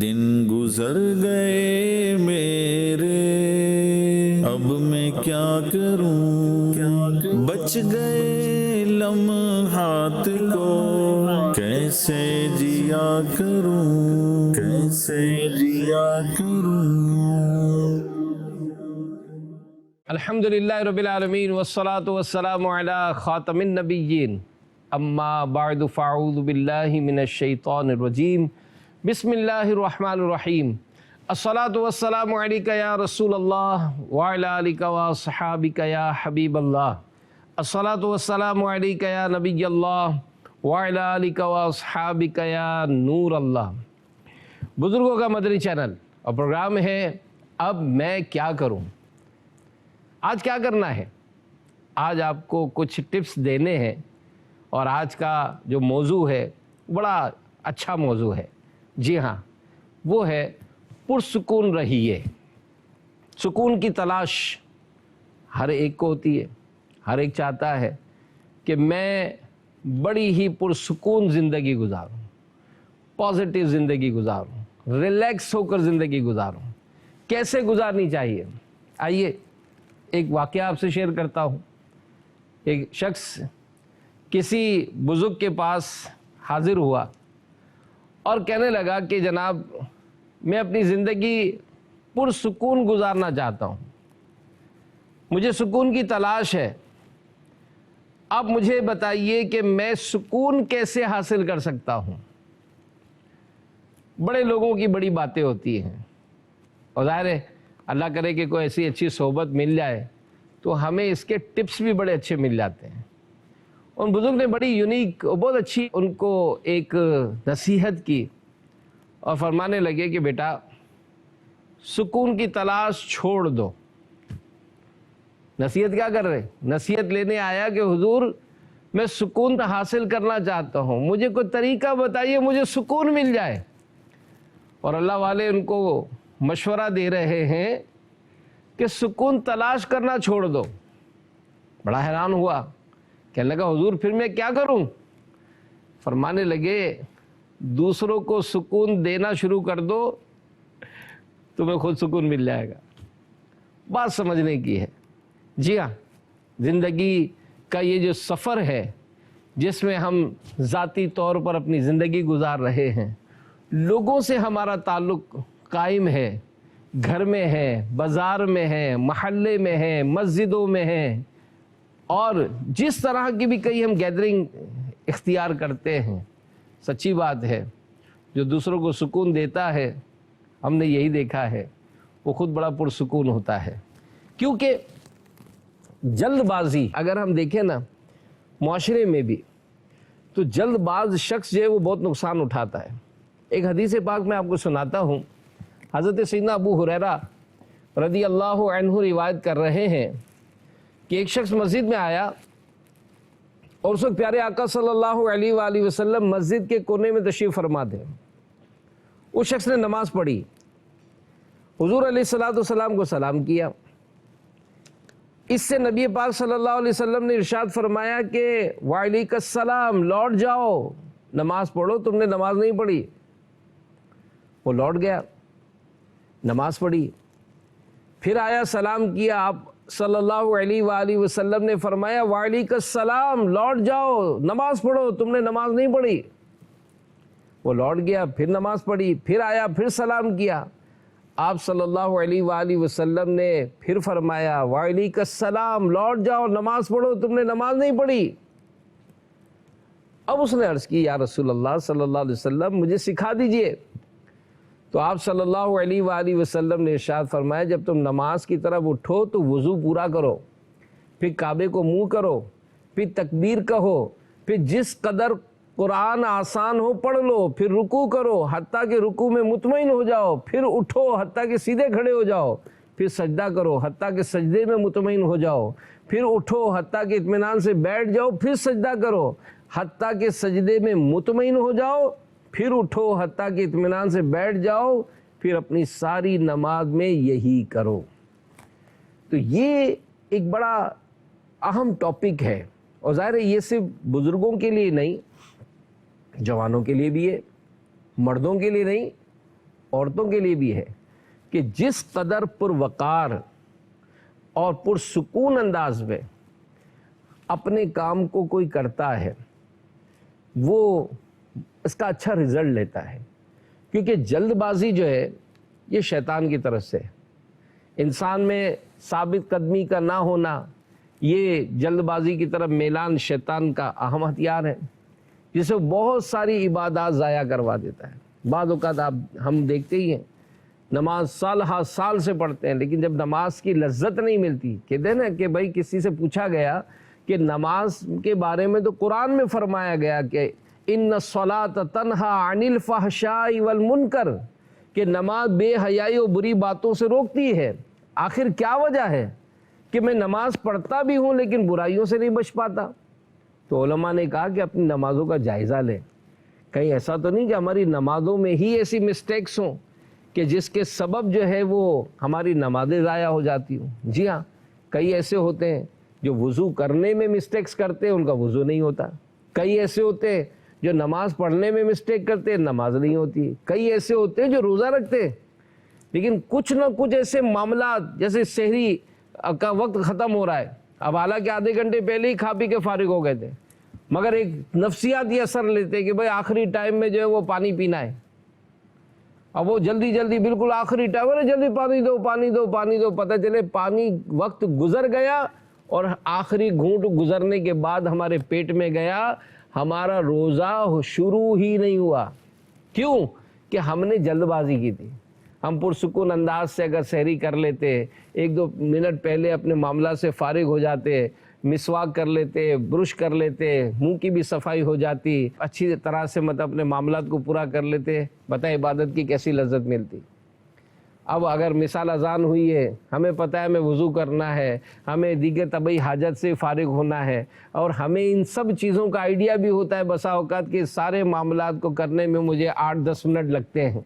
دن گزر گئے میرے، اب میں کیا کروں، بچ گئے لمحات کو کیسے جیا کروں، کیسے جیا کروں۔ الحمدللہ رب العالمین والصلاة والسلام علی خاتم النبیین، اما بعد فاعوذ باللہ من الشیطان الرجیم، بسم اللہ الرحمن الرحیم۔ الصلاة والسلام علیکہ یا رسول اللہ وعلی آلک واصحابک یا حبیب اللہ۔ الصلاة والسلام علیکہ یا نبی اللہ وعلی آلک واصحابک یا نور اللہ۔ بزرگوں کا مدنی چینل اور پروگرام ہے اب میں کیا کروں۔ آج کیا کرنا ہے؟ آج آپ کو کچھ ٹپس دینے ہیں، اور آج کا جو موضوع ہے بڑا اچھا موضوع ہے۔ جی ہاں، وہ ہے پرسکون رہیے۔ سکون کی تلاش ہر ایک کو ہوتی ہے، ہر ایک چاہتا ہے کہ میں بڑی ہی پرسکون زندگی گزاروں، پازیٹیو زندگی گزاروں، ریلیکس ہو کر زندگی گزاروں۔ کیسے گزارنی چاہیے؟ آئیے ایک واقعہ آپ سے شیئر کرتا ہوں۔ ایک شخص کسی بزرگ کے پاس حاضر ہوا اور کہنے لگا کہ جناب میں اپنی زندگی پرسکون گزارنا چاہتا ہوں، مجھے سکون کی تلاش ہے، آپ مجھے بتائیے کہ میں سکون کیسے حاصل کر سکتا ہوں۔ بڑے لوگوں کی بڑی باتیں ہوتی ہیں، اور ظاہر ہے اللہ کرے کہ کوئی ایسی اچھی صحبت مل جائے تو ہمیں اس کے ٹپس بھی بڑے اچھے مل جاتے ہیں۔ ان بزرگ نے بڑی یونیک اور بہت اچھی ان کو ایک نصیحت کی، اور فرمانے لگے کہ بیٹا سکون کی تلاش چھوڑ دو۔ نصیحت کیا کر رہے؟ نصیحت لینے آیا کہ حضور میں سکون حاصل کرنا چاہتا ہوں، مجھے کوئی طریقہ بتائیے مجھے سکون مل جائے۔ اور اللہ والے ان کو مشورہ دے رہے ہیں کہ سکون تلاش کرنا چھوڑ دو۔ بڑا حیران ہوا، کہنے لگا حضور پھر میں کیا کروں؟ فرمانے لگے دوسروں کو سکون دینا شروع کر دو، تمہیں خود سکون مل جائے گا۔ بات سمجھنے کی ہے۔ جی ہاں، زندگی کا یہ جو سفر ہے جس میں ہم ذاتی طور پر اپنی زندگی گزار رہے ہیں، لوگوں سے ہمارا تعلق قائم ہے، گھر میں ہے، بازار میں ہے، محلے میں ہے، مسجدوں میں ہے، اور جس طرح کی بھی کئی ہم گیدرنگ اختیار کرتے ہیں، سچی بات ہے جو دوسروں کو سکون دیتا ہے، ہم نے یہی دیکھا ہے، وہ خود بڑا پرسکون ہوتا ہے۔ کیونکہ جلد بازی اگر ہم دیکھیں نا معاشرے میں بھی، تو جلد باز شخص جو ہے وہ بہت نقصان اٹھاتا ہے۔ ایک حدیث پاک میں آپ کو سناتا ہوں۔ حضرت سیدنا ابو ہریرہ رضی اللہ عنہ روایت کر رہے ہیں کہ ایک شخص مسجد میں آیا، اور اس وقت پیارے آقا صلی اللہ علیہ وآلہ وسلم مسجد کے کونے میں تشریف فرما تھے۔ اس شخص نے نماز پڑھی، حضور علیہ السلام کو سلام کیا۔ اس سے نبی پاک صلی اللہ علیہ وسلم نے ارشاد فرمایا کہ وعلیک السلام، لوٹ جاؤ، نماز پڑھو، تم نے نماز نہیں پڑھی۔ وہ لوٹ گیا، نماز پڑھی، پھر آیا سلام کیا، آپ صلی اللہ علیہ وآلہ وسلم نے فرمایا وعلیک السلام، لوٹ جاؤ، نماز پڑھو، تم نے نماز نہیں پڑھی۔ وہ لوٹ گیا، پھر نماز پڑھی، پھر آیا، پھر سلام کیا، آپ صلی اللہ علیہ وآلہ وسلم نے پھر فرمایا وعلیک السلام، لوٹ جاؤ، نماز پڑھو، تم نے نماز نہیں پڑھی۔ اب اس نے عرض کی یا رسول اللہ صلی اللہ علیہ وسلم مجھے سکھا دیجئے۔ تو آپ صلی اللہ علیہ وآلہ وسلم نے ارشاد فرمایا جب تم نماز کی طرف اٹھو تو وضو پورا کرو، پھر کعبے کو منہ کرو، پھر تکبیر کہو، پھر جس قدر قرآن آسان ہو پڑھ لو، پھر رکوع کرو حتیٰ کہ رکوع میں مطمئن ہو جاؤ، پھر اٹھو حتیٰ کہ سیدھے کھڑے ہو جاؤ، پھر سجدہ کرو حتیٰ کہ سجدے میں مطمئن ہو جاؤ، پھر اٹھو حتیٰ کہ اطمینان سے بیٹھ جاؤ، پھر سجدہ کرو حتیٰ کہ سجدے میں مطمئن ہو جاؤ، پھر اٹھو حتیٰ کہ اطمینان سے بیٹھ جاؤ، پھر اپنی ساری نماز میں یہی کرو۔ تو یہ ایک بڑا اہم ٹاپک ہے، اور ظاہر ہے یہ صرف بزرگوں کے لیے نہیں، جوانوں کے لیے بھی ہے، مردوں کے لیے نہیں، عورتوں کے لیے بھی ہے کہ جس قدر پروقار اور پرسکون انداز میں اپنے کام کو کوئی کرتا ہے وہ اس کا اچھا رزلٹ لیتا ہے. کیونکہ جلد بازی جو ہے یہ شیطان کی طرف سے، انسان میں ثابت قدمی کا نہ ہونا، یہ جلد بازی کی طرف میلان شیطان کا اہم ہتھیار ہے، جسے بہت ساری عبادات ضائع کروا دیتا ہے. بعض اوقات ہم دیکھتے ہی ہیں نماز سال ہا سال سے پڑھتے ہیں، لیکن جب نماز کی لذت نہیں ملتی، کہتے ہیں نا کہ بھائی کسی سے پوچھا گیا کہ نماز کے بارے میں تو قرآن میں فرمایا گیا کہ ان الصلاۃ تنہا عن الفحشاء والمنکر، کہ نماز بے حیائی اور بری باتوں سے روکتی ہے. آخر کیا وجہ ہے کہ میں نماز پڑھتا بھی ہوں لیکن برائیوں سے نہیں بچ پاتا؟ تو علماء نے کہا کہ اپنی نمازوں کا جائزہ لیں. کہیں ایسا تو نہیں کہ ہماری نمازوں میں ہی ایسی مسٹیکس ہوں کہ جس کے سبب جو ہے وہ ہماری نمازیں ضائع ہو جاتی ہوں. جی ہاں، کئی ایسے ہوتے ہیں جو وضو کرنے میں مسٹیکس کرتے ہیں، ان کا وضو نہیں ہوتا. کئی ایسے ہوتے ہیں جو نماز پڑھنے میں مسٹیک کرتے ہیں، نماز نہیں ہوتی. کئی ایسے ہوتے ہیں جو روزہ رکھتے ہیں لیکن کچھ نہ کچھ ایسے معاملات، جیسے سحری کا وقت ختم ہو رہا ہے، اب حالانکہ آدھے گھنٹے پہلے ہی کھا پی کے فارغ ہو گئے تھے، مگر ایک نفسیاتی اثر لیتے کہ بھائی آخری ٹائم میں جو ہے وہ پانی پینا ہے. اب وہ جلدی جلدی بالکل آخری ٹائم، ارے جلدی پانی دو پانی دو پانی دو، پتہ چلے پانی وقت گزر گیا اور آخری گھونٹ گزرنے کے بعد ہمارے پیٹ میں گیا، ہمارا روزہ شروع ہی نہیں ہوا. کیوں؟ کہ ہم نے جلد بازی کی تھی. ہم پرسکون انداز سے اگر سحری کر لیتے، ایک دو منٹ پہلے اپنے معاملات سے فارغ ہو جاتے، مسواک کر لیتے، برش کر لیتے، منہ کی بھی صفائی ہو جاتی، اچھی طرح سے مطلب اپنے معاملات کو پورا کر لیتے، بتائیں عبادت کی کیسی لذت ملتی. اب اگر مثال اذان ہوئی ہے، ہمیں پتہ ہے ہمیں وضو کرنا ہے، ہمیں دیگر طبعی حاجت سے فارغ ہونا ہے، اور ہمیں ان سب چیزوں کا آئیڈیا بھی ہوتا ہے بسا اوقات کہ سارے معاملات کو کرنے میں مجھے 8-10 منٹ لگتے ہیں.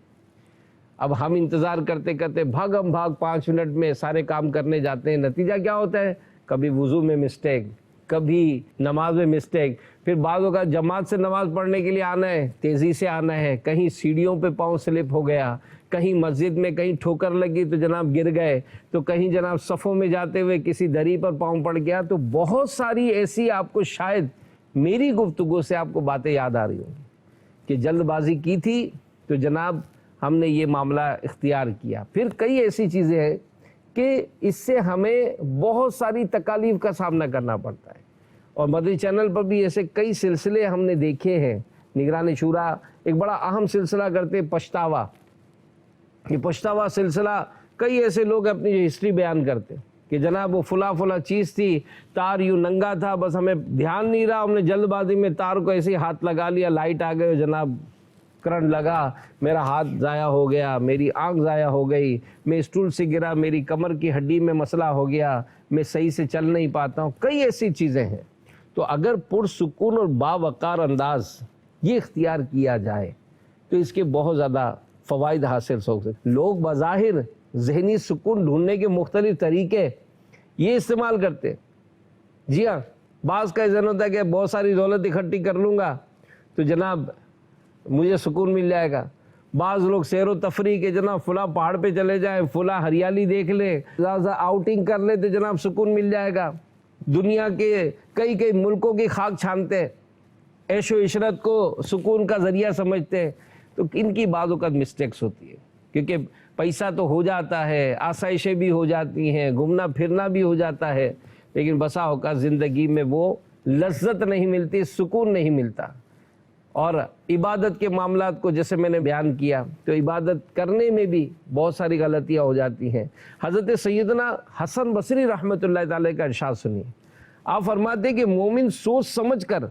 اب ہم انتظار کرتے کرتے بھاگم بھاگ 5 منٹ میں سارے کام کرنے جاتے ہیں. نتیجہ کیا ہوتا ہے؟ کبھی وضو میں مسٹیک، کبھی نماز میں مسٹیک. پھر بعضوں کا جماعت سے نماز پڑھنے کے لیے آنا ہے، تیزی سے آنا ہے، کہیں سیڑھیوں پہ پاؤں سلپ ہو گیا، کہیں مسجد میں کہیں ٹھوکر لگی تو جناب گر گئے، تو کہیں جناب صفوں میں جاتے ہوئے کسی دری پر پاؤں پڑ گیا. تو بہت ساری ایسی آپ کو شاید میری گفتگو سے آپ کو باتیں یاد آ رہی ہوں کہ جلد بازی کی تھی تو جناب ہم نے یہ معاملہ اختیار کیا. پھر کئی ایسی چیزیں ہیں کہ اس سے ہمیں بہت ساری تکالیف کا سامنا کرنا پڑتا ہے. اور مدنی چینل پر بھی ایسے کئی سلسلے ہم نے دیکھے ہیں. نگران شورا ایک بڑا اہم سلسلہ کرتے پچھتاوا. یہ پچھتاوا سلسلہ کئی ایسے لوگ اپنی جو ہسٹری بیان کرتے کہ جناب وہ فلاں چیز تھی، تار یوں ننگا تھا، بس ہمیں دھیان نہیں رہا، ہم نے جلد بازی میں تار کو ایسے ہاتھ لگا لیا، لائٹ آ گئے، جناب کرنٹ لگا، میرا ہاتھ ضائع ہو گیا، میری آنکھ ضائع ہو گئی، میں اسٹول سے گرا، میری کمر کی ہڈی میں مسئلہ ہو گیا، میں صحیح سے چل نہیں پاتا ہوں. کئی ایسی چیزیں ہیں. تو اگر پرسکون اور باوقار انداز یہ اختیار کیا جائے تو اس کے بہت زیادہ فوائد حاصل ہو سکتے. لوگ بظاہر ذہنی سکون ڈھونڈنے کے مختلف طریقے یہ استعمال کرتے. جی ہاں، بعض کا ذہن ہوتا ہے کہ بہت ساری دولت اکٹھی کر لوں گا تو جناب مجھے سکون مل جائے گا. بعض لوگ سیر و تفریح کے جناب فلاں پہاڑ پہ چلے جائیں، فلاں ہریالی دیکھ لیں، زیادہ آؤٹنگ کر لیں تو جناب سکون مل جائے گا. دنیا کے کئی ملکوں کی خاک چھانتے، عیش و عشرت کو سکون کا ذریعہ سمجھتے ہیں. تو ان کی بعض اوقات مسٹیکس ہوتی ہے کیونکہ پیسہ تو ہو جاتا ہے، آسائشیں بھی ہو جاتی ہیں، گھومنا پھرنا بھی ہو جاتا ہے، لیکن بسا اوقات زندگی میں وہ لذت نہیں ملتی، سکون نہیں ملتا. اور عبادت کے معاملات کو جیسے میں نے بیان کیا تو عبادت کرنے میں بھی بہت ساری غلطیاں ہو جاتی ہیں. حضرت سیدنا حسن بصری رحمۃ اللہ تعالی کا ارشاد سنیے. آپ فرماتے ہیں کہ مومن سوچ سمجھ کر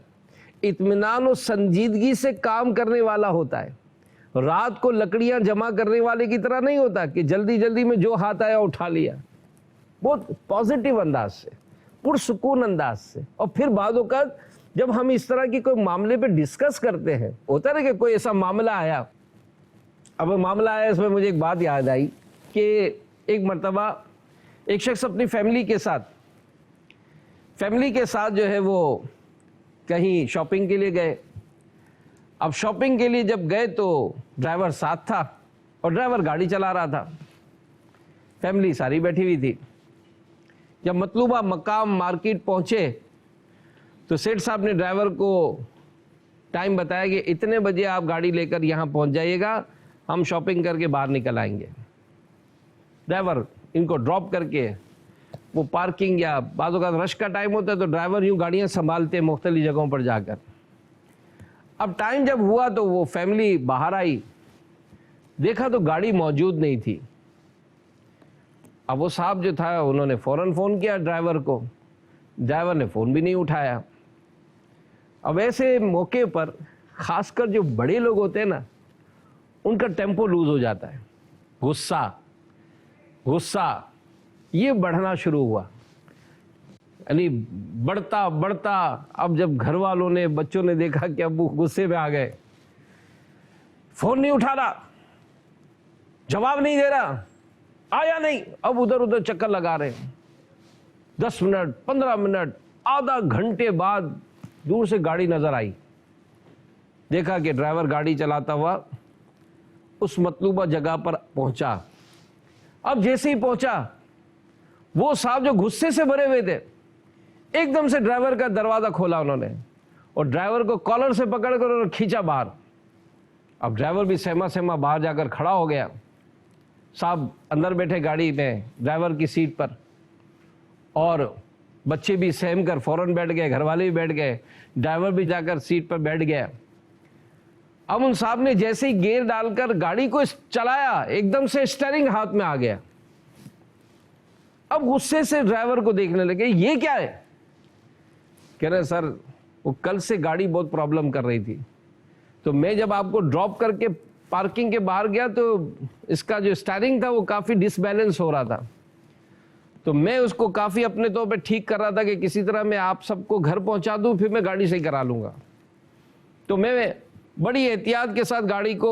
اطمینان و سنجیدگی سے کام کرنے والا ہوتا ہے. رات کو لکڑیاں جمع کرنے والے کی طرح نہیں ہوتا کہ جلدی جلدی میں جو ہاتھ آیا اٹھا لیا. بہت پازیٹیو انداز سے، پرسکون انداز سے. اور پھر بعض اوقات جب ہم اس طرح کی کوئی معاملے پہ ڈسکس کرتے ہیں، ہوتا ہے کہ کوئی ایسا معاملہ آیا. اب معاملہ آیا، اس میں مجھے ایک بات یاد آئی کہ ایک مرتبہ ایک شخص اپنی فیملی کے ساتھ جو ہے وہ کہیں شاپنگ کے لیے گئے. اب شاپنگ کے لیے جب گئے تو ڈرائیور ساتھ تھا. اور ڈرائیور گاڑی چلا رہا تھا، فیملی ساری بیٹھی ہوئی تھی۔ جب مطلوبہ مقام مارکیٹ پہنچے تو سیٹھ صاحب نے ڈرائیور کو ٹائم بتایا کہ اتنے بجے آپ گاڑی لے کر یہاں پہنچ جائیے گا، ہم شاپنگ کر کے باہر نکل آئیں گے۔ ڈرائیور ان کو ڈراپ کر کے وہ پارکنگ یا بعض اوقات رش کا ٹائم ہوتا ہے تو ڈرائیور یوں گاڑیاں سنبھالتے مختلف جگہوں پر جا کر۔ اب ٹائم جب ہوا تو وہ فیملی باہر آئی، دیکھا تو گاڑی موجود نہیں تھی۔ اب وہ صاحب جو تھا انہوں نے فوراً فون کیا ڈرائیور کو، ڈرائیور نے فون بھی نہیں اٹھایا۔ اب ایسے موقع پر خاص کر جو بڑے لوگ ہوتے ہیں نا، ان کا ٹیمپو لوز ہو جاتا ہے، غصہ یہ بڑھنا شروع ہوا، یعنی بڑھتا بڑھتا۔ اب جب گھر والوں نے بچوں نے دیکھا کہ ابو غصے میں آ گئے، فون نہیں اٹھا رہا، جواب نہیں دے رہا، آیا نہیں، اب ادھر ادھر چکر لگا رہے ہیں۔ 10 منٹ 15 منٹ آدھا گھنٹے بعد دور سے گاڑی نظر آئی، دیکھا کہ ڈرائیور گاڑی چلاتا ہوا اس مطلوبہ جگہ پر پہنچا۔ اب جیسے ہی پہنچا وہ صاحب جو غصے سے بھرے ہوئے تھے، ایک دم سے ڈرائیور کا دروازہ کھولا انہوں نے اور ڈرائیور کو کالر سے پکڑ کر اور کھینچا باہر۔ اب ڈرائیور بھی سہما سہما باہر جا کر کھڑا ہو گیا، صاحب اندر بیٹھے گاڑی میں ڈرائیور کی سیٹ پر، اور بچے بھی سہم کر فوراً بیٹھ گئے، گھر والے بھی بیٹھ گئے، ڈرائیور بھی جا کر سیٹ پر بیٹھ گیا۔ اب ان صاحب نے جیسے ہی گیئر ڈال کر گاڑی کو چلایا، ایک دم سے اسٹیئرنگ ہاتھ میں آ گیا۔ اب غصے سے ڈرائیور کو دیکھنے لگے، یہ کیا ہے؟ کہہ رہے سر وہ کل سے گاڑی بہت پرابلم کر رہی تھی، تو میں جب آپ کو ڈراپ کر کے پارکنگ کے باہر گیا تو اس کا جو اسٹیئرنگ تھا وہ کافی ڈس بیلنس ہو رہا تھا، تو میں اس کو کافی اپنے طور پہ ٹھیک کر رہا تھا کہ کسی طرح میں آپ سب کو گھر پہنچا دوں، پھر میں گاڑی صحیح کرا لوں گا۔ تو میں بڑی احتیاط کے ساتھ گاڑی کو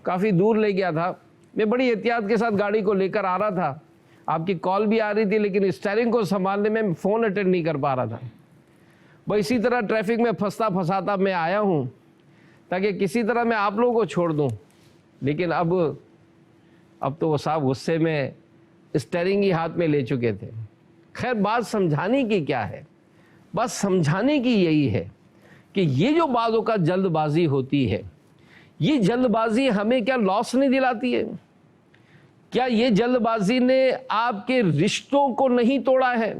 کافی دور لے گیا تھا، میں بڑی احتیاط کے ساتھ گاڑی کو لے کر آ رہا تھا، آپ کی کال بھی آ رہی تھی لیکن اسٹیئرنگ کو سنبھالنے میں فون اٹینڈ نہیں کر پا رہا تھا۔ بھائی اسی طرح ٹریفک میں پھنستا پھنساتا میں آیا ہوں تاکہ کسی طرح میں آپ لوگوں کو چھوڑ دوں، لیکن اب تو وہ صاحب غصے میں اسٹیئرنگ ہی ہاتھ میں لے چکے تھے۔ خیر بات سمجھانے کی کیا ہے؟ بات سمجھانے کی یہی ہے کہ یہ جو بعض اوقات جلد بازی ہوتی ہے، یہ جلد بازی ہمیں کیا لاس نہیں دلاتی ہے؟ کیا یہ جلد بازی نے آپ کے رشتوں کو نہیں توڑا ہے؟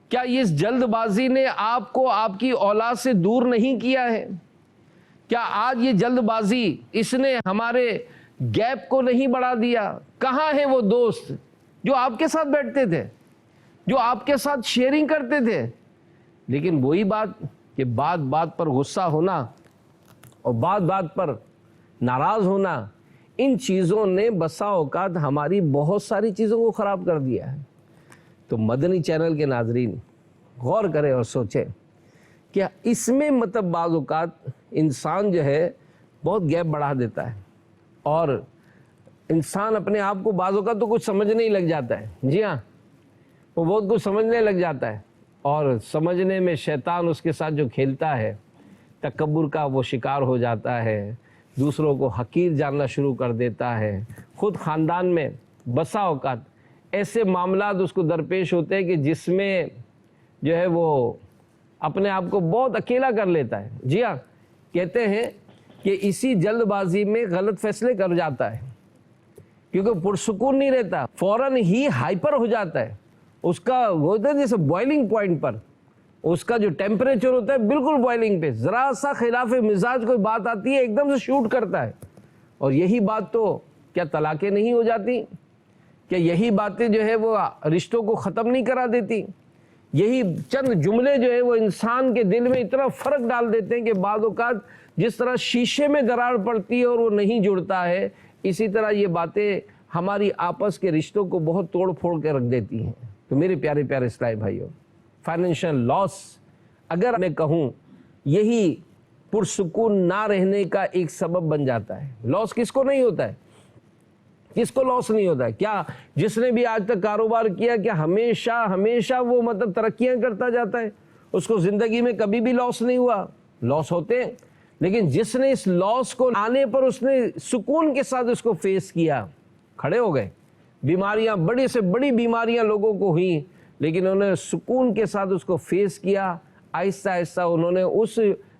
کیا یہ جلد بازی نے آپ کو آپ کی اولاد سے دور نہیں کیا ہے؟ کیا آج یہ جلد بازی اس نے ہمارے گیپ کو نہیں بڑھا دیا؟ کہاں ہیں وہ دوست جو آپ کے ساتھ بیٹھتے تھے، جو آپ کے ساتھ شیئرنگ کرتے تھے؟ لیکن وہی بات کہ بات بات پر غصہ ہونا اور بات بات پر ناراض ہونا، ان چیزوں نے بسا اوقات ہماری بہت ساری چیزوں کو خراب کر دیا ہے۔ تو مدنی چینل کے ناظرین غور کریں اور سوچیں کہ اس میں مطلب بعض اوقات انسان جو ہے بہت گیپ بڑھا دیتا ہے، اور انسان اپنے آپ کو بعض اوقات تو کچھ سمجھنے ہی لگ جاتا ہے۔ جی ہاں، وہ بہت کچھ سمجھنے لگ جاتا ہے، اور سمجھنے میں شیطان اس کے ساتھ جو کھیلتا ہے، تکبر کا وہ شکار ہو جاتا ہے، دوسروں کو حقیر جاننا شروع کر دیتا ہے۔ خود خاندان میں بسا اوقات ایسے معاملات اس کو درپیش ہوتے ہیں کہ جس میں جو ہے وہ اپنے آپ کو بہت اکیلا کر لیتا ہے۔ جی ہاں، کہتے ہیں کہ اسی جلد بازی میں غلط فیصلے کر جاتا ہے، کیونکہ پرسکون نہیں رہتا، فوراً ہی ہائپر ہو جاتا ہے، اس کا وہ ہوتا ہے جیسے بوائلنگ پوائنٹ پر اس کا جو ٹیمپریچر ہوتا ہے بالکل بوائلنگ پہ، ذرا سا خلاف مزاج کوئی بات آتی ہے ایک دم سے شوٹ کرتا ہے۔ اور یہی بات تو کیا طلاقیں نہیں ہو جاتی؟ کیا یہی باتیں جو ہے وہ رشتوں کو ختم نہیں کرا دیتی؟ یہی چند جملے جو ہے وہ انسان کے دل میں اتنا فرق ڈال دیتے ہیں کہ بعض اوقات جس طرح شیشے میں دراڑ پڑتی ہے اور وہ نہیں جڑتا ہے، اسی طرح یہ باتیں ہماری آپس کے رشتوں کو بہت توڑ پھوڑ کے رکھ دیتی ہیں۔ تو میرے پیارے پیارے اسلامی بھائیوں، فائنینشیل لاس اگر میں کہوں یہی پرسکون نہ رہنے کا ایک سبب بن جاتا ہے۔ لاس کس کو نہیں ہوتا ہے؟ کس کو لاس نہیں ہوتا ہے؟ کیا جس نے بھی آج تک کاروبار کیا کہ ہمیشہ وہ مطلب ترقیاں کرتا جاتا ہے؟ اس کو زندگی میں کبھی بھی لاس نہیں ہوا؟ لاس ہوتے ہیں، لیکن جس نے اس لاس کو آنے پر اس نے سکون کے ساتھ اس کو فیس کیا، کھڑے ہو گئے، بیماریاں بڑی سے بڑی بیماریاں لوگوں کو ہوئیں، لیکن انہوں نے سکون کے ساتھ اس کو فیس کیا، آہستہ آہستہ انہوں نے اس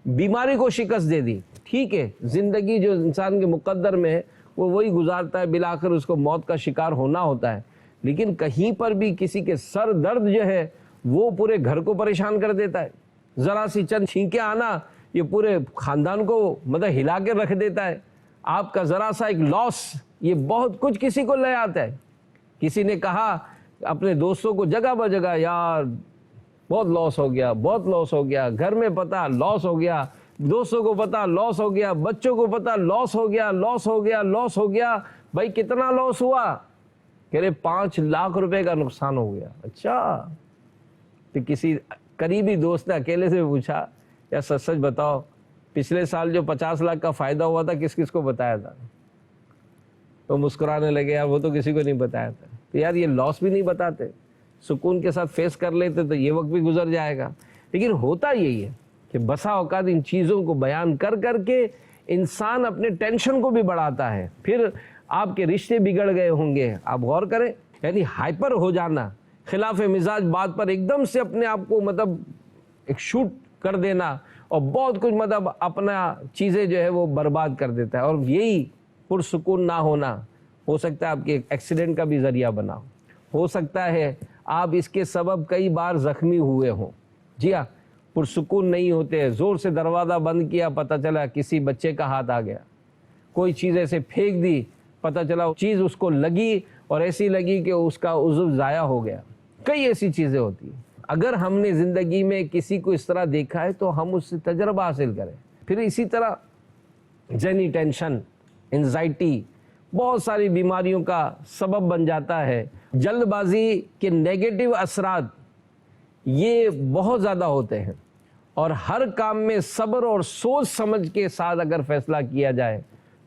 بیماری کو شکست دے دی۔ ٹھیک ہے، زندگی جو انسان کے مقدر میں ہے وہ وہی گزارتا ہے، بالآخر اس کو موت کا شکار ہونا ہوتا ہے، لیکن کہیں پر بھی کسی کے سر درد جو ہے وہ پورے گھر کو پریشان کر دیتا ہے، ذرا سی چند چھینکیں آنا یہ پورے خاندان کو مطلب ہلا کے رکھ دیتا ہے۔ آپ کا ذرا سا ایک لاس یہ بہت کچھ کسی کو لے آتا ہے۔ کسی نے کہا اپنے دوستوں کو جگہ بہ جگہ، یار بہت لاس ہو گیا، بہت لاس ہو گیا، گھر میں پتا لاس ہو گیا، دوستوں کو پتا لاس ہو گیا، بچوں کو پتا لاس ہو گیا، لاس ہو گیا، لاس ہو گیا۔ بھائی کتنا لاس ہوا؟ کہہ رہے 5 لاکھ روپے کا نقصان ہو گیا۔ اچھا، تو کسی قریبی دوست نے اکیلے سے پوچھا، یا سچ سچ بتاؤ پچھلے سال جو 50 لاکھ کا فائدہ ہوا تھا کس کس کو بتایا تھا؟ تو مسکرانے لگے، یار وہ تو کسی کو نہیں بتایا تھا۔ تو یار یہ لاس بھی نہیں بتاتے، سکون کے ساتھ فیس کر لیتے تو یہ وقت بھی گزر جائے گا۔ لیکن ہوتا یہی ہے کہ بسا اوقات ان چیزوں کو بیان کر کر کے انسان اپنے ٹینشن کو بھی بڑھاتا ہے، پھر آپ کے رشتے بگڑ گئے ہوں گے۔ آپ غور کریں، یعنی ہائپر ہو جانا، خلاف مزاج بات پر ایک دم سے اپنے آپ کو مطلب ایک شوٹ کر دینا، اور بہت کچھ مطلب اپنا چیزیں جو ہے وہ برباد کر دیتا ہے، اور یہی پرسکون نہ ہونا ہو سکتا ہے آپ کے ایکسیڈنٹ کا بھی ذریعہ بنا ہو سکتا ہے آپ اس کے سبب کئی بار زخمی ہوئے ہوں۔ جی ہاں، پرسکون نہیں ہوتے، زور سے دروازہ بند کیا، پتہ چلا کسی بچے کا ہاتھ آ گیا، کوئی چیز ایسے پھینک دی، پتہ چلا چیز اس کو لگی اور ایسی لگی کہ اس کا عضو ضائع ہو گیا۔ کئی ایسی چیزیں ہوتی ہیں۔ اگر ہم نے زندگی میں کسی کو اس طرح دیکھا ہے تو ہم اس سے تجربہ حاصل کریں۔ پھر اسی طرح ذہنی ٹینشن، انزائٹی بہت ساری بیماریوں کا سبب بن جاتا ہے۔ جلد بازی کے نیگیٹو اثرات یہ بہت زیادہ ہوتے ہیں، اور ہر کام میں صبر اور سوچ سمجھ کے ساتھ اگر فیصلہ کیا جائے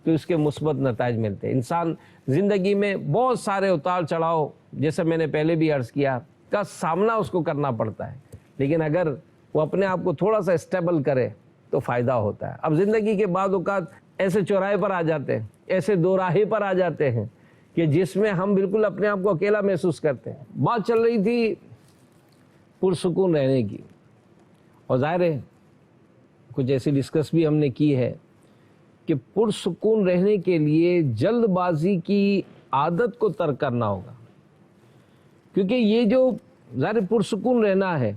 تو اس کے مثبت نتائج ملتے ہیں۔ انسان زندگی میں بہت سارے اتار چڑھاؤ، جیسے میں نے پہلے بھی عرض کیا، کا سامنا اس کو کرنا پڑتا ہے، لیکن اگر وہ اپنے آپ کو تھوڑا سا اسٹیبل کرے تو فائدہ ہوتا ہے۔ اب زندگی کے بعد اوقات ایسے چوراہے پر آ جاتے ہیں، ایسے دو راہے پر آ جاتے ہیں کہ جس میں ہم بالکل اپنے آپ کو اکیلا محسوس کرتے ہیں۔ بات چل رہی تھی پرسکون رہنے کی، اور ظاہر ہے کچھ ایسی ڈسکس بھی ہم نے کی ہے کہ پرسکون رہنے کے لیے جلد بازی کی عادت کو ترک کرنا ہوگا، کیونکہ یہ جو ظاہر پرسکون رہنا ہے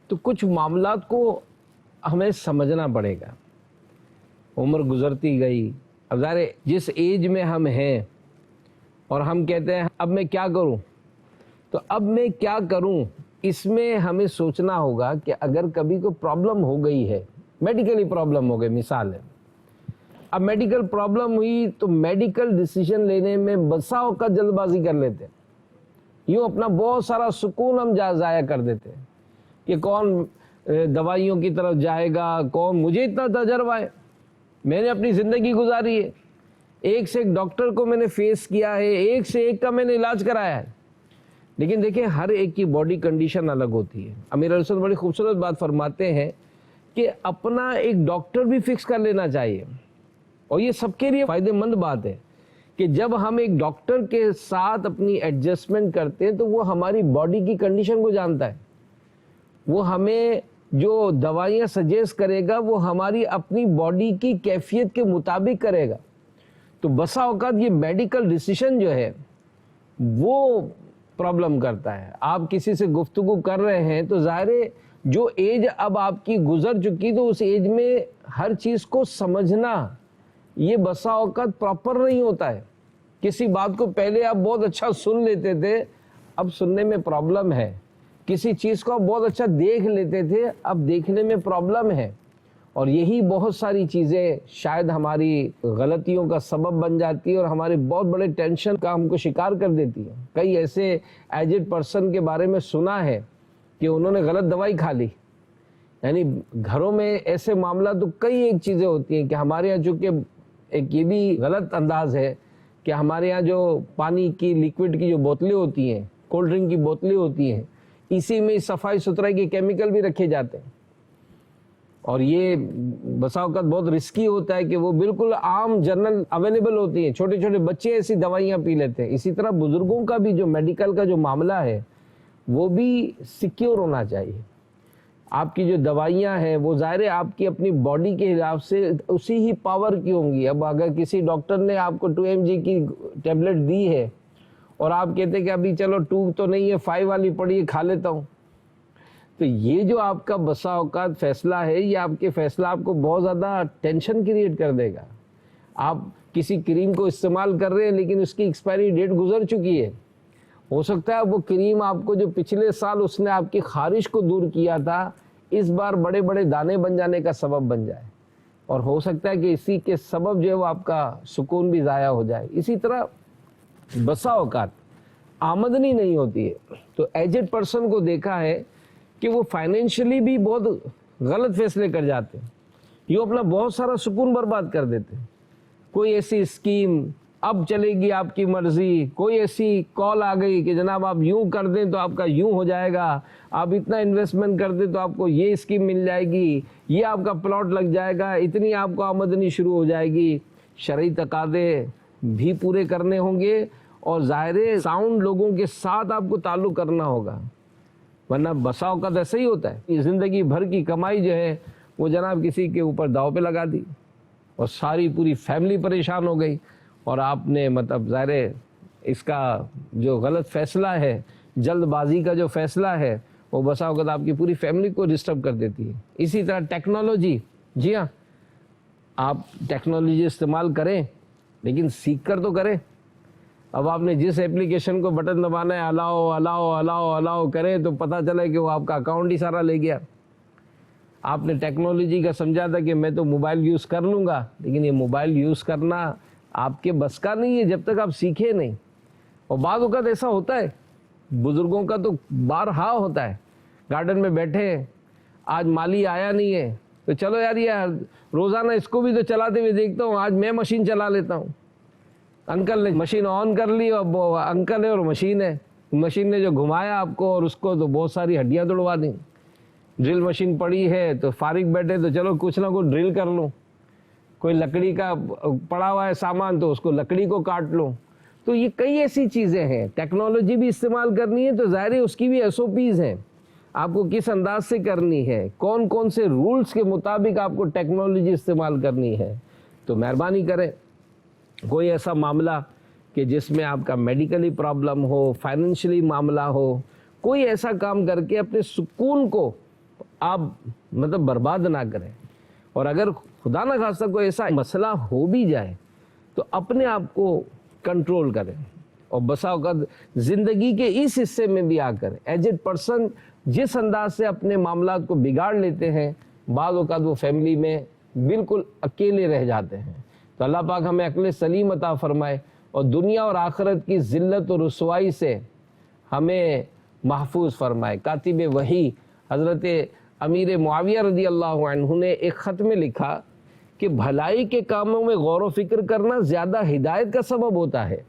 تو کچھ معاملات کو ہمیں سمجھنا پڑے گا۔ عمر گزرتی گئی، اب ظاہر جس ایج میں ہم ہیں اور ہم کہتے ہیں اب میں کیا کروں، تو اب میں کیا کروں اس میں ہمیں سوچنا ہوگا کہ اگر کبھی کوئی پرابلم ہو گئی ہے، میڈیکلی پرابلم ہو گئی، مثال ہے، اب میڈیکل پرابلم ہوئی تو میڈیکل ڈیسیژن لینے میں بسا اوقات جلد بازی کر لیتے ہیں، یوں اپنا بہت سارا سکون ہم ضائع کر دیتے ہیں کہ کون دوائیوں کی طرف جائے گا، کون، مجھے اتنا تجربہ ہے، میں نے اپنی زندگی گزاری ہے، ایک سے ایک ڈاکٹر کو میں نے فیس کیا ہے، ایک سے ایک کا میں نے علاج کرایا ہے، لیکن دیکھیں ہر ایک کی باڈی کنڈیشن الگ ہوتی ہے۔ امیر علیہ السلام بڑی خوبصورت بات فرماتے ہیں کہ اپنا ایک ڈاکٹر بھی فکس کر لینا چاہیے، اور یہ سب کے لیے فائدہ مند بات ہے کہ جب ہم ایک ڈاکٹر کے ساتھ اپنی ایڈجسٹمنٹ کرتے ہیں تو وہ ہماری باڈی کی کنڈیشن کو جانتا ہے، وہ ہمیں جو دوائیاں سجیسٹ کرے گا وہ ہماری اپنی باڈی کی کیفیت کے مطابق کرے گا۔ تو بسا اوقات یہ میڈیکل ڈیسیشن جو ہے وہ پرابلم کرتا ہے۔ آپ کسی سے گفتگو کر رہے ہیں تو ظاہر ہے جو ایج اب آپ کی گزر چکی تو اس ایج میں ہر چیز کو سمجھنا یہ بسا اوقات پراپر نہیں ہوتا ہے۔ کسی بات کو پہلے آپ بہت اچھا سن لیتے تھے، اب سننے میں پرابلم ہے، کسی چیز کو آپ بہت اچھا دیکھ لیتے تھے، اب دیکھنے میں پرابلم ہے، اور یہی بہت ساری چیزیں شاید ہماری غلطیوں کا سبب بن جاتی ہے اور ہمارے بہت بڑے ٹینشن کا ہم کو شکار کر دیتی ہے۔ کئی ایسے ایجڈ پرسن کے بارے میں سنا ہے کہ انہوں نے غلط دوائی کھا لی، یعنی گھروں میں ایسے معاملات تو کئی ایک چیزیں ہوتی ہیں کہ ہمارے یہاں چونکہ ایک یہ بھی غلط انداز ہے کہ ہمارے یہاں جو پانی کی لیکوڈ کی جو بوتلیں ہوتی ہیں، کولڈ ڈرنک کی بوتلیں ہوتی ہیں، اسی میں صفائی ستھرائی کے کیمیکل بھی رکھے جاتے ہیں، اور یہ بسا اوقات بہت رسکی ہوتا ہے کہ وہ بالکل عام جنرل اویلیبل ہوتی ہیں، چھوٹے چھوٹے بچے ایسی دوائیاں پی لیتے ہیں۔ اسی طرح بزرگوں کا بھی جو میڈیکل کا جو معاملہ ہے وہ بھی سیکیور ہونا چاہیے۔ آپ کی جو دوائیاں ہیں وہ ظاہر ہے آپ کی اپنی باڈی کے حساب سے اسی ہی پاور کی ہوں گی۔ اب اگر کسی ڈاکٹر نے آپ کو 2 mg کی ٹیبلٹ دی ہے اور آپ کہتے ہیں کہ ابھی چلو 2 تو نہیں ہے 5 والی پڑی ہے کھا لیتا ہوں، تو یہ جو آپ کا بسا اوقات فیصلہ ہے، یہ آپ کے فیصلہ آپ کو بہت زیادہ ٹینشن کریٹ کر دے گا۔ آپ کسی کریم کو استعمال کر رہے ہیں لیکن اس کی ایکسپائری ڈیٹ گزر چکی ہے، ہو سکتا ہے وہ کریم آپ کو جو پچھلے سال اس نے آپ کی خارش کو دور کیا تھا، اس بار بڑے بڑے دانے بن جانے کا سبب بن جائے، اور ہو سکتا ہے کہ اسی کے سبب جو ہے وہ آپ کا سکون بھی ضائع ہو جائے۔ اسی طرح بسا اوقات آمدنی نہیں ہوتی ہے تو ایجڈ پرسن کو دیکھا ہے کہ وہ فائنینشلی بھی بہت غلط فیصلے کر جاتے ہیں، یہ اپنا بہت سارا سکون برباد کر دیتے ہیں۔ کوئی ایسی اسکیم اب چلے گی آپ کی مرضی، کوئی ایسی کال آ گئی کہ جناب آپ یوں کر دیں تو آپ کا یوں ہو جائے گا، آپ اتنا انویسٹمنٹ کر دیں تو آپ کو یہ اسکیم مل جائے گی، یہ آپ کا پلاٹ لگ جائے گا، اتنی آپ کو آمدنی شروع ہو جائے گی۔ شرعی تقاضے بھی پورے کرنے ہوں گے اور ظاہر ساؤنڈ لوگوں کے ساتھ آپ کو تعلق کرنا ہوگا، ورنہ بسا اوقات ایسا ہی ہوتا ہے زندگی بھر کی کمائی جو ہے وہ جناب کسی کے اوپر داؤ پہ لگا دی اور ساری پوری فیملی پریشان ہو گئی، اور آپ نے مطلب ظاہر اس کا جو غلط فیصلہ ہے، جلد بازی کا جو فیصلہ ہے، وہ بسا اوقات آپ کی پوری فیملی کو ڈسٹرب کر دیتی ہے۔ اسی طرح ٹیکنالوجی، جی ہاں آپ ٹیکنالوجی استعمال کریں لیکن سیکھ کر تو کریں۔ اب آپ نے جس ایپلیکیشن کو بٹن دبانا ہے الاؤ الاؤ الاؤ الاؤ کریں تو پتہ چلے کہ وہ آپ کا اکاؤنٹ ہی سارا لے گیا۔ آپ نے ٹیکنالوجی کا سمجھا تھا کہ میں تو موبائل یوز کر لوں گا، لیکن یہ موبائل یوز کرنا آپ کے بس کا نہیں ہے جب تک آپ سیکھیں نہیں۔ اور بعض اوقات ایسا ہوتا ہے، بزرگوں کا تو بارہا ہوتا ہے، گارڈن میں بیٹھے ہیں، آج مالی آیا نہیں ہے تو چلو یار یہ روزانہ اس کو بھی تو چلاتے ہوئے دیکھتا ہوں، آج میں مشین چلا لیتا ہوں۔ انکل نے مشین آن کر لی اور وہ انکل ہے اور مشین ہے، مشین نے جو گھمایا آپ کو اور اس کو تو بہت ساری ہڈیاں توڑوا دیں۔ ڈرل مشین پڑی ہے تو فارغ بیٹھے تو چلو کچھ نہ کچھ ڈرل کر لوں، کوئی لکڑی کا پڑا ہوا ہے سامان تو اس کو لکڑی کو کاٹ لوں۔ تو یہ کئی ایسی چیزیں ہیں، ٹیکنالوجی بھی استعمال کرنی ہے تو ظاہر ہے اس کی بھی SOPs ہیں، آپ کو کس انداز سے کرنی ہے، کون کون سے رولز کے مطابق آپ کو ٹیکنالوجی استعمال کرنی ہے۔ تو مہربانی کریں کوئی ایسا معاملہ کہ جس میں آپ کا میڈیکلی پرابلم ہو، فائنینشلی معاملہ ہو، کوئی ایسا کام کر کے اپنے سکون کو آپ مطلب برباد نہ کریں، اور اگر خدا نہ خواستہ کوئی ایسا مسئلہ ہو بھی جائے تو اپنے آپ کو کنٹرول کریں، اور بسا اوقات زندگی کے اس حصے میں بھی آ کر ایجڈ پرسن جس انداز سے اپنے معاملات کو بگاڑ لیتے ہیں، بعض اوقات وہ فیملی میں بالکل اکیلے رہ جاتے ہیں۔ تو اللہ پاک ہمیں عقل سلیم عطا فرمائے اور دنیا اور آخرت کی ذلت و رسوائی سے ہمیں محفوظ فرمائے۔ کاتب وحی حضرت امیر معاویہ رضی اللہ عنہ نے ایک خط میں لکھا کہ بھلائی کے کاموں میں غور و فکر کرنا زیادہ ہدایت کا سبب ہوتا ہے،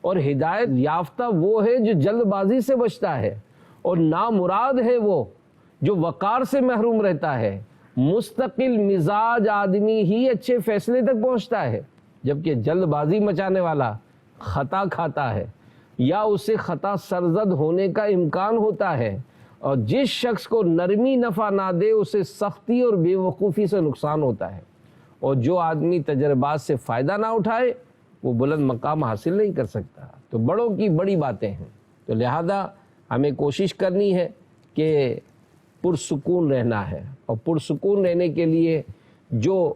اور ہدایت یافتہ وہ ہے جو جلد بازی سے بچتا ہے، اور نامراد ہے وہ جو وقار سے محروم رہتا ہے۔ مستقل مزاج آدمی ہی اچھے فیصلے تک پہنچتا ہے، جبکہ جلد بازی مچانے والا خطا کھاتا ہے یا اسے خطا سرزد ہونے کا امکان ہوتا ہے، اور جس شخص کو نرمی نفع نہ دے اسے سختی اور بے وقوفی سے نقصان ہوتا ہے، اور جو آدمی تجربات سے فائدہ نہ اٹھائے وہ بلند مقام حاصل نہیں کر سکتا۔ تو بڑوں کی بڑی باتیں ہیں، تو لہذا ہمیں کوشش کرنی ہے کہ پرسکون رہنا ہے، اور پرسکون رہنے کے لیے جو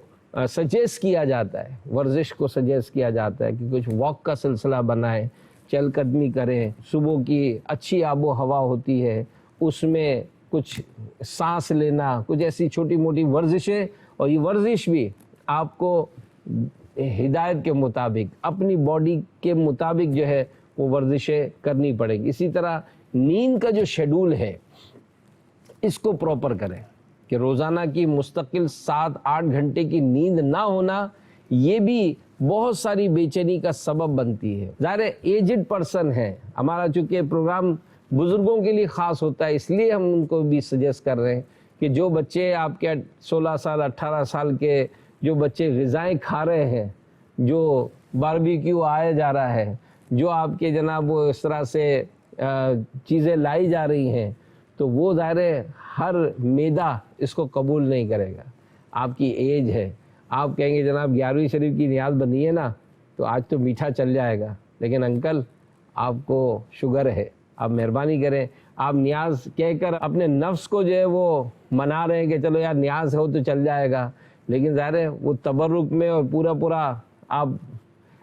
سجیسٹ کیا جاتا ہے، ورزش کو سجیسٹ کیا جاتا ہے کہ کچھ واک کا سلسلہ بنائیں، چل قدمی کریں، صبح کی اچھی آب و ہوا ہوتی ہے اس میں کچھ سانس لینا، کچھ ایسی چھوٹی موٹی ورزشیں، اور یہ ورزش بھی آپ کو ہدایت کے مطابق اپنی باڈی کے مطابق جو ہے وہ ورزشیں کرنی پڑے گی۔ اسی طرح نیند کا جو شیڈول ہے اس کو پراپر کریں کہ روزانہ کی مستقل 7-8 گھنٹے کی نیند نہ ہونا یہ بھی بہت ساری بے چینی کا سبب بنتی ہے۔ ظاہر ایجڈ پرسن ہے، ہمارا چونکہ پروگرام بزرگوں کے لیے خاص ہوتا ہے اس لیے ہم ان کو بھی سجیسٹ کر رہے ہیں کہ کہ جو بچے آپ کے 16 سال 18 سال کے جو بچے غذائیں کھا رہے ہیں، جو باربیکیو آیا جا رہا ہے، جو آپ کے جناب وہ اس طرح سے چیزیں لائی جا رہی ہیں، تو وہ ظاہر ہے ہر معدہ اس کو قبول نہیں کرے گا۔ آپ کی ایج ہے، آپ کہیں گے جناب 11ویں شریف کی نیاز بنی ہے نا، تو آج تو میٹھا چل جائے گا، لیکن انکل آپ کو شوگر ہے، آپ مہربانی کریں، آپ نیاز کہہ کر اپنے نفس کو جو ہے وہ منا رہے ہیں کہ چلو یار نیاز ہو تو چل جائے گا، لیکن ظاہر ہے وہ تبرک میں اور پورا آپ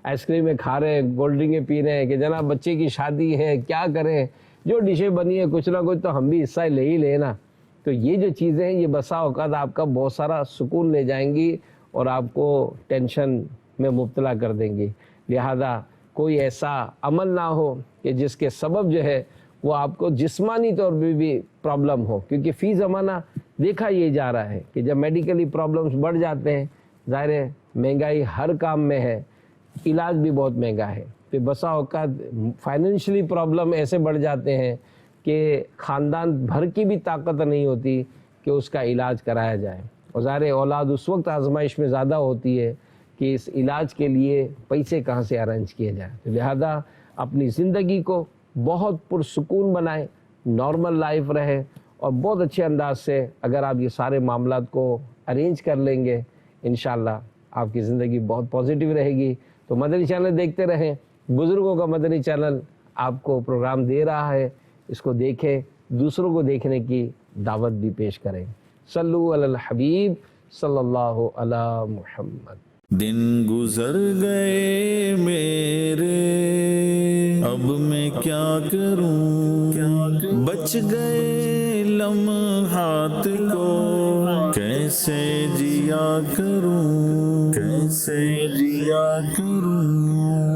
آئس کریمیں کھا رہے ہیں، کولڈ ڈرنکیں پی رہے ہیں کہ جناب بچے کی شادی ہے، کیا کریں، جو ڈشیں بنی ہے کچھ نہ کچھ تو ہم بھی حصہ لے ہی لیں نا۔ تو یہ جو چیزیں ہیں یہ بسا اوقات آپ کا بہت سارا سکون لے جائیں گی اور آپ کو ٹینشن میں مبتلا کر دیں گی۔ لہذا کوئی ایسا عمل نہ ہو کہ جس کے سبب جو ہے وہ آپ کو جسمانی طور پہ بھی پرابلم ہو، کیونکہ فی زمانہ دیکھا یہ جا رہا ہے کہ جب میڈیکلی پرابلمز بڑھ جاتے ہیں، ظاہر ہے مہنگائی ہر کام میں ہے، علاج بھی بہت مہنگا ہے، پھر بسا اوقات فائنینشلی پرابلم ایسے بڑھ جاتے ہیں کہ خاندان بھر کی بھی طاقت نہیں ہوتی کہ اس کا علاج کرایا جائے، اور ظاہر اولاد اس وقت آزمائش میں زیادہ ہوتی ہے کہ اس علاج کے لیے پیسے کہاں سے ارینج کیے جائیں۔ تو لہذا اپنی زندگی کو بہت پرسکون بنائیں، نارمل لائف رہے، اور بہت اچھے انداز سے اگر آپ یہ سارے معاملات کو ارینج کر لیں گے انشاءاللہ آپ کی زندگی بہت پازیٹیو رہے گی۔ تو مدنی چینل دیکھتے رہیں، بزرگوں کا مدنی چینل آپ کو پروگرام دے رہا ہے، اس کو دیکھیں، دوسروں کو دیکھنے کی دعوت بھی پیش کریں۔ صلو علی الحبیب صلی اللہ علی محمد۔ دن گزر گئے میرے، اب میں کیا کروں، بچ گئے لمحات کو کیسے جیا کروں، کیسے جیا کروں۔